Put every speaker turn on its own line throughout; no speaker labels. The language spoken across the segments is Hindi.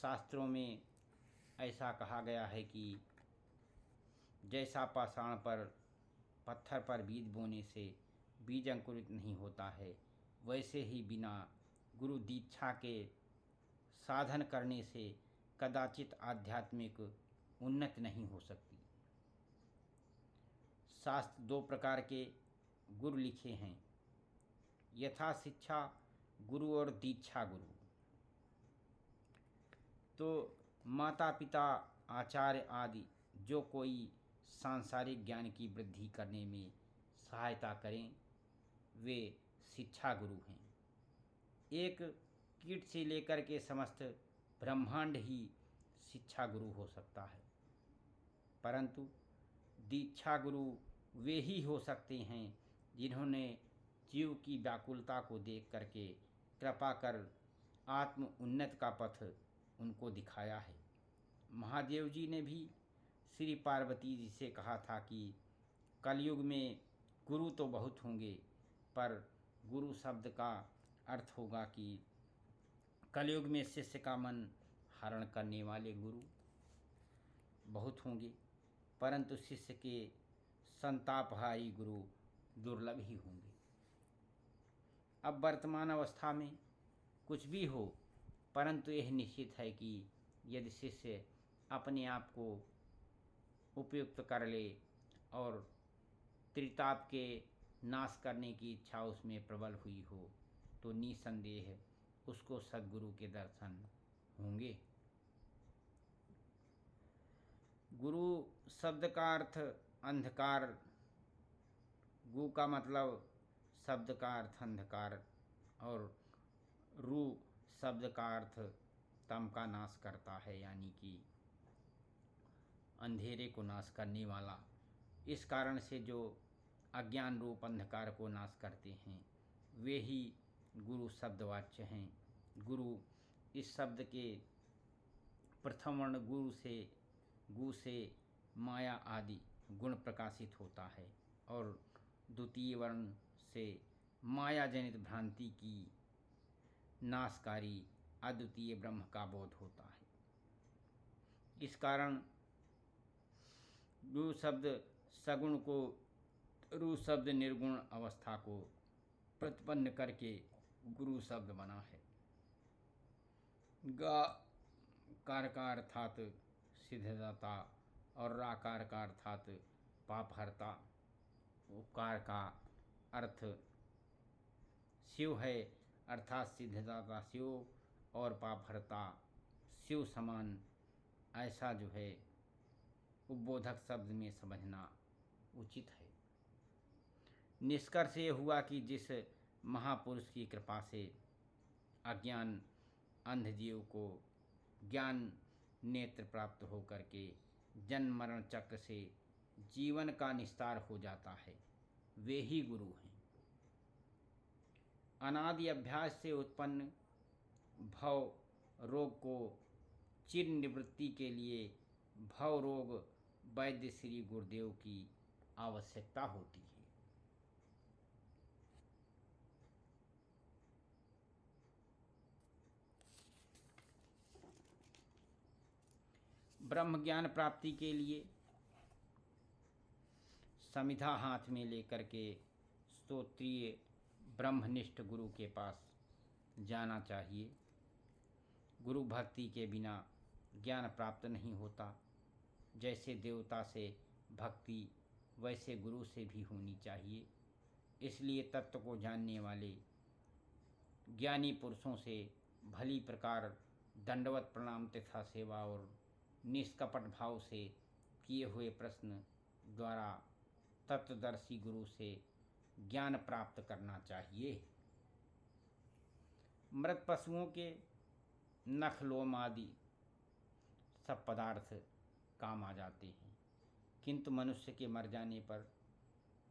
शास्त्रों में ऐसा कहा गया है कि जैसा पाषाण पर पत्थर पर बीज बोने से बीज अंकुरित नहीं होता है, वैसे ही बिना गुरु दीक्षा के साधन करने से कदाचित आध्यात्मिक उन्नति नहीं हो सकती। शास्त्र दो प्रकार के गुरु लिखे हैं, यथा शिक्षा गुरु और दीक्षा गुरु। तो माता पिता आचार्य आदि जो कोई सांसारिक ज्ञान की वृद्धि करने में सहायता करें वे शिक्षा गुरु हैं। एक कीट से लेकर के समस्त ब्रह्मांड ही शिक्षा गुरु हो सकता है, परंतु दीक्षा गुरु वे ही हो सकते हैं जिन्होंने जीव की व्याकुलता को देख करके कृपा कर आत्म उन्नति का पथ उनको दिखाया है। महादेव जी ने भी श्री पार्वती जी से कहा था कि कलयुग में गुरु तो बहुत होंगे, पर गुरु शब्द का अर्थ होगा कि कलयुग में शिष्य का मन हरण करने वाले गुरु बहुत होंगे, परंतु शिष्य के संतापहारी गुरु दुर्लभ ही होंगे। अब वर्तमान अवस्था में कुछ भी हो, परंतु यह निश्चित है कि यदि शिष्य अपने आप को उपयुक्त कर ले और त्रिताप के नाश करने की इच्छा उसमें प्रबल हुई हो, तो निसंदेह उसको सद्गुरु के दर्शन होंगे। गुरु शब्द का अर्थ अंधकार, गु का मतलब शब्द का अर्थ अंधकार और रु शब्द का अर्थ तम का नाश करता है, यानी कि अंधेरे को नाश करने वाला। इस कारण से जो अज्ञान रूप अंधकार को नाश करते हैं वे ही गुरु शब्दवाच्य हैं। गुरु इस शब्द के प्रथम वर्ण गुरु से गु से माया आदि गुण प्रकाशित होता है और द्वितीय वर्ण से माया जनित भ्रांति की नाशकारी अद्वितीय ब्रह्म का बोध होता है। इस कारण गु शब्द सगुण को, रु शब्द निर्गुण अवस्था को प्रतिपन्न करके गुरु शब्द बना है। गा कार का अर्थात सिद्धदाता और राकार का अर्थात पापहर्ता, उपकार का अर्थ शिव है अर्थात सिद्धदाता शिव और पापहर्ता शिव समान, ऐसा जो है उद्बोधक शब्द में समझना उचित है। निष्कर्ष ये हुआ कि जिस महापुरुष की कृपा से अज्ञान अंध जीव को ज्ञान नेत्र प्राप्त हो करके जन्म मरण चक्र से जीवन का निस्तार हो जाता है, वे ही गुरु हैं। अनादि अभ्यास से उत्पन्न भव रोग को चिर निवृत्ति के लिए भव रोग वैद्य श्री गुरुदेव की आवश्यकता होती है। ब्रह्म ज्ञान प्राप्ति के लिए समिधा हाथ में लेकर के स्तोत्रीय ब्रह्मनिष्ठ गुरु के पास जाना चाहिए। गुरु भक्ति के बिना ज्ञान प्राप्त नहीं होता। जैसे देवता से भक्ति वैसे गुरु से भी होनी चाहिए। इसलिए तत्व को जानने वाले ज्ञानी पुरुषों से भली प्रकार दंडवत प्रणाम तथा सेवा और निष्कपट भाव से किए हुए प्रश्न द्वारा तत्वदर्शी गुरु से ज्ञान प्राप्त करना चाहिए। मृत पशुओं के नख लोम आदि सब पदार्थ काम आ जाते हैं, किंतु मनुष्य के मर जाने पर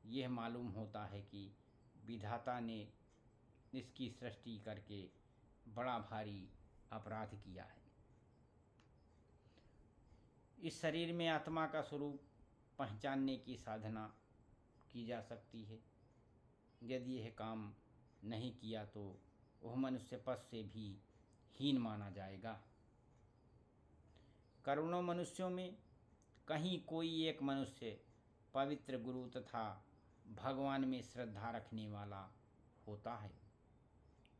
यह मालूम होता है कि विधाता ने इसकी सृष्टि करके बड़ा भारी अपराध किया है। इस शरीर में आत्मा का स्वरूप पहचानने की साधना की जा सकती है। यदि यह काम नहीं किया तो वह मनुष्य पद से भी हीन माना जाएगा। करोड़ों मनुष्यों में कहीं कोई एक मनुष्य पवित्र गुरु तथा भगवान में श्रद्धा रखने वाला होता है।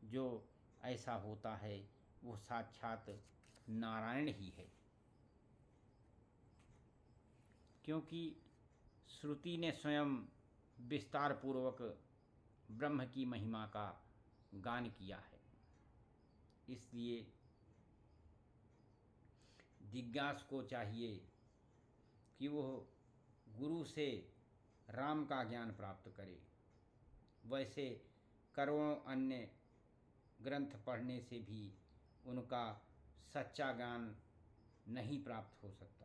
जो ऐसा होता है वो साक्षात नारायण ही है, क्योंकि श्रुति ने स्वयं विस्तार पूर्वक ब्रह्म की महिमा का गान किया है। इसलिए जिज्ञासु को चाहिए कि वह गुरु से राम का ज्ञान प्राप्त करे। वैसे करोड़ों अन्य ग्रंथ पढ़ने से भी उनका सच्चा ज्ञान नहीं प्राप्त हो सकता।